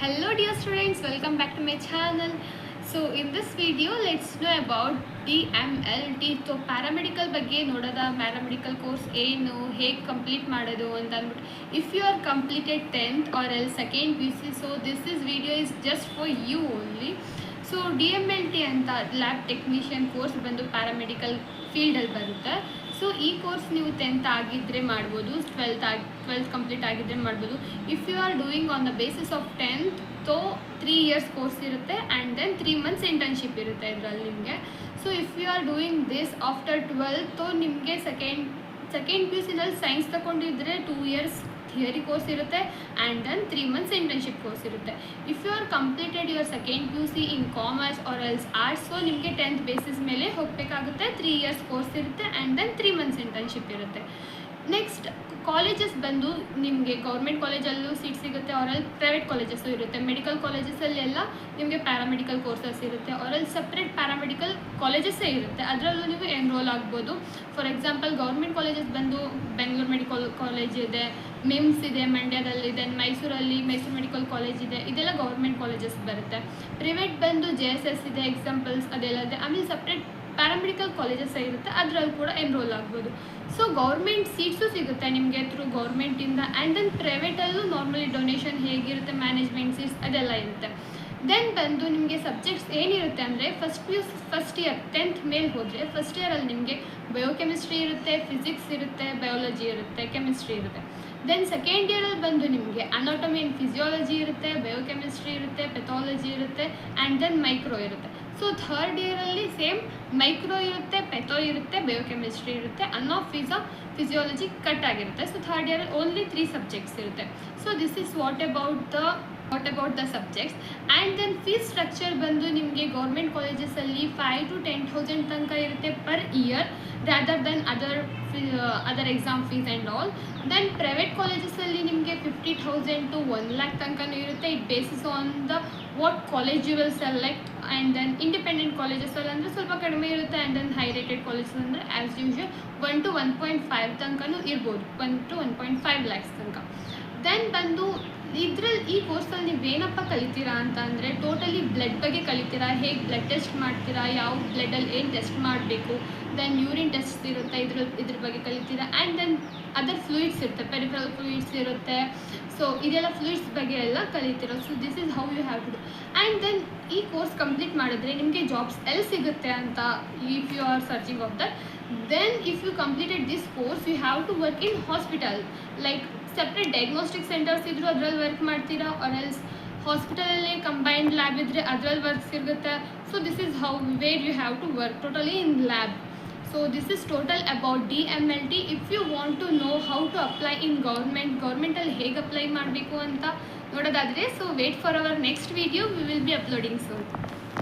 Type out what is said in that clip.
Hello dear students, welcome back to my channel. So in this video let's know about DMLT. So paramedical ಬಗ್ಗೆ ನೋಡೋದ paramedical course ಏನು ಹೇಗೆ complete ಮಾಡೋದು ಅಂತ ಅಂದ್ಬಿಟ್ಟು if you are completed 10th or else second PUC, so this video is just for you only. So DMLT ಅಂತ lab technician course ಬಂದು paramedical ಫೀಲ್ಡಲ್ಲಿ ಬರುತ್ತೆ. ಸೊ ಈ ಕೋರ್ಸ್ ನೀವು 10th ಆಗಿದ್ದರೆ ಮಾಡ್ಬೋದು, 12th ಕಂಪ್ಲೀಟ್ ಆಗಿದ್ದರೆ ಮಾಡ್ಬೋದು. If you are doing on the basis of 10th, so 3 years course ಇರುತ್ತೆ ಆ್ಯಂಡ್ ದೆನ್ 3 months ಇಂಟರ್ನ್ಶಿಪ್ ಇರುತ್ತೆ ಇದರಲ್ಲಿ ನಿಮಗೆ. So if you are doing this after 12th, so ನಿಮಗೆ ಸೆಕೆಂಡ್ PUCನಲ್ಲಿ ಸೈನ್ಸ್ ತಗೊಂಡಿದ್ರೆ 2 years ಥಿಯರಿ ಕೋರ್ಸ್ ಇರುತ್ತೆ and then 3 months internship course ಇರುತ್ತೆ. If you are completed your second PUC in commerce or else arts, so ನಿಮಗೆ 10th basis ಮೇಲೆ ಹೋಗಬೇಕಾಗುತ್ತೆ. 3 years course ಇರುತ್ತೆ and then 3 months internship ಇರುತ್ತೆ. Next colleges ಬಂದು ನಿಮಗೆ government ಕಾಲೇಜಲ್ಲೂ seat ಸಿಗುತ್ತೆ, ಆರಲ್ಲಿ ಪ್ರೈವೇಟ್ ಕಾಲೇಜಸ್ಸು ಇರುತ್ತೆ. ಮೆಡಿಕಲ್ ಕಾಲೇಜಸಲ್ಲೆಲ್ಲ ನಿಮಗೆ ಪ್ಯಾರಾಮೆಡಿಕಲ್ ಕೋರ್ಸಸ್ ಇರುತ್ತೆ, ಆರಲ್ಲಿ ಸಪ್ರೇಟ್ ಪ್ಯಾರಾಮೆಡಿಕಲ್ ಕಾಲೇಜಸ್ಸೇ ಇರುತ್ತೆ, ಅದರಲ್ಲೂ ನೀವು ಎನ್ರೋಲ್ ಆಗ್ಬೋದು. ಫಾರ್ ಎಕ್ಸಾಂಪಲ್ ಗೌರ್ಮೆಂಟ್ ಕಾಲೇಜಸ್ ಬಂದು ಬೆಂಗಳೂರು ಮೆಡಿಕಲ್ ಕಾಲೇಜ್ ಇದೆ, ಮಿಮ್ಸ್ ಇದೆ ಮಂಡ್ಯದಲ್ಲಿದೆ, ಮೈಸೂರು ಮೆಡಿಕಲ್ ಕಾಲೇಜ್ ಇದೆ, ಇದೆಲ್ಲ ಗೌರ್ಮೆಂಟ್ ಕಾಲೇಜಸ್ ಬರುತ್ತೆ. ಪ್ರೈವೇಟ್ ಬಂದು JSS ಇದೆ, ಎಕ್ಸಾಂಪಲ್ಸ್ ಅದೆಲ್ಲ ಇದೆ. ಆಮೇಲೆ ಸಪ್ರೇಟ್ ಪ್ಯಾರಾಮೆಡಿಕಲ್ ಕಾಲೇಜಸ್ ಇರುತ್ತೆ, ಅದರಲ್ಲಿ ಕೂಡ ಎನ್ರೋಲ್ ಆಗ್ಬೋದು. ಸೊ ಗೌರ್ಮೆಂಟ್ ಸೀಟ್ಸು ಸಿಗುತ್ತೆ ನಿಮಗೆ ಥ್ರೂ ಗೌರ್ಮೆಂಟಿಂದ. ಆ್ಯಂಡ್ ದೆನ್ ಪ್ರೈವೇಟಲ್ಲೂ ನಾರ್ಮಲಿ ಡೊನೇಷನ್ ಹೇಗಿರುತ್ತೆ, ಮ್ಯಾನೇಜ್ಮೆಂಟ್ ಸೀಟ್ಸ್ ಅದೆಲ್ಲ ಇರುತ್ತೆ. ದೆನ್ ಬಂದು ನಿಮಗೆ ಸಬ್ಜೆಕ್ಟ್ಸ್ ಏನಿರುತ್ತೆ ಅಂದರೆ ಫಸ್ಟ್ ಇಯರ್ 10th ಮೇಲೆ ಹೋದರೆ ಫಸ್ಟ್ ಇಯರಲ್ಲಿ ನಿಮಗೆ ಬಯೋಕೆಮಿಸ್ಟ್ರಿ ಇರುತ್ತೆ, ಫಿಸಿಕ್ಸ್ ಇರುತ್ತೆ, ಬಯಾಲಜಿ ಇರುತ್ತೆ, ಕೆಮಿಸ್ಟ್ರಿ ಇರುತ್ತೆ. ದೆನ್ ಸೆಕೆಂಡ್ ಇಯರಲ್ಲಿ ಬಂದು ನಿಮಗೆ ಅನಾಟಮಿ ಆ್ಯಂಡ್ ಫಿಸಿಯಾಲಜಿ ಇರುತ್ತೆ, ಬಯೋಕೆಮಿಸ್ಟ್ರಿ ಇರುತ್ತೆ, ಪೆಥಾಲಜಿ ಇರುತ್ತೆ ಆ್ಯಂಡ್ ದೆನ್ ಮೈಕ್ರೋ ಇರುತ್ತೆ. ಸೊ ಥರ್ಡ್ ಇಯರಲ್ಲಿ ಸೇಮ್ ಮೈಕ್ರೋ ಇರುತ್ತೆ, ಪೆಥೋ ಇರುತ್ತೆ, ಬಯೋಕೆಮಿಸ್ಟ್ರಿ ಇರುತ್ತೆ, ಫಿಸಿಯಾಲಜಿ ಕಟ್ ಆಗಿರುತ್ತೆ. So third year only 3 subjects ಇರುತ್ತೆ. So this is what about the subjects. And then fees structure ಬಂದು ನಿಮಗೆ ಗೌರ್ಮೆಂಟ್ ಕಾಲೇಜಸಲ್ಲಿ 5,000 to 10,000 ತನಕ ಇರುತ್ತೆ per year, rather than other exam fees and all. Then private ಕಾಲೇಜಸಲ್ಲಿ ನಿಮಗೆ 50,000 to 1,00,000 ತನಕನೂ ಇರುತ್ತೆ. It basis on the what college you will select. And then independent ಕಾಲೇಜಸಲ್ಲಿ ಅಂದರೆ ಸ್ವಲ್ಪ ಕಡಿಮೆ ಇರುತ್ತೆ. And then high rated colleges ಅಂದರೆ ಆ್ಯಸ್ ಯೂಶುವಲ್ 1 to 1.5 ತನಕನೂ ಇರ್ಬೋದು, 1 to 1.5 lakhs ತನಕ. ದೆನ್ ಬಂದು ಈ ಕೋರ್ಸಲ್ಲಿ ನೀವೇನಪ್ಪ ಕಲಿತೀರಾ ಅಂತ ಅಂದರೆ ಟೋಟಲಿ ಬ್ಲಡ್ ಬಗ್ಗೆ ಕಲಿತೀರಾ, ಹೇಗೆ ಬ್ಲಡ್ ಟೆಸ್ಟ್ ಮಾಡ್ತೀರಾ, ಯಾವ ಬ್ಲಡ್ಡಲ್ಲಿ ಏನು ಟೆಸ್ಟ್ ಮಾಡಬೇಕು, ದೆನ್ ಯೂರಿನ್ ಟೆಸ್ಟ್ ಇರುತ್ತೆ, ಇದ್ರ ಬಗ್ಗೆ ಕಲಿತೀರಾ. ಆ್ಯಂಡ್ ದೆನ್ ಅದರ್ ಫ್ಲೂಯಿಡ್ಸ್ ಇರುತ್ತೆ, ಪೆರಿಫರಲ್ ಫ್ಲೂಯಿಡ್ಸ್ ಇರುತ್ತೆ. ಸೊ ಇದೆಲ್ಲ ಫ್ಲೂಯಿಡ್ಸ್ ಬಗ್ಗೆ ಎಲ್ಲ ಕಲಿತೀರಾ. So this is how you have to do. And then ಈ ಕೋರ್ಸ್ ಕಂಪ್ಲೀಟ್ ಮಾಡಿದ್ರೆ ನಿಮಗೆ ಜಾಬ್ಸ್ ಎಲ್ಲಿ ಸಿಗುತ್ತೆ ಅಂತ if you are searching of that, then if you completed this course you have to work in hospital. Like separate diagnostic centres ಇದ್ದರೂ ಅದರಲ್ಲಿ work ಮಾಡ್ತೀರಾ, or else ಹಾಸ್ಪಿಟಲಲ್ಲಿ ಕಂಬೈನ್ಡ್ ಲ್ಯಾಬ್ ಇದ್ದರೆ ಅದರಲ್ಲಿ ವರ್ಕ್ ಸಿಗುತ್ತೆ. So this is how where you have to work totally in lab. So this is total about DMLT. If you want to know how to apply in governmental ಹೇಗೆ apply ಮಾಡಬೇಕು ಅಂತ ನೋಡೋದಾದರೆ, so wait for our next video, we will be uploading soon.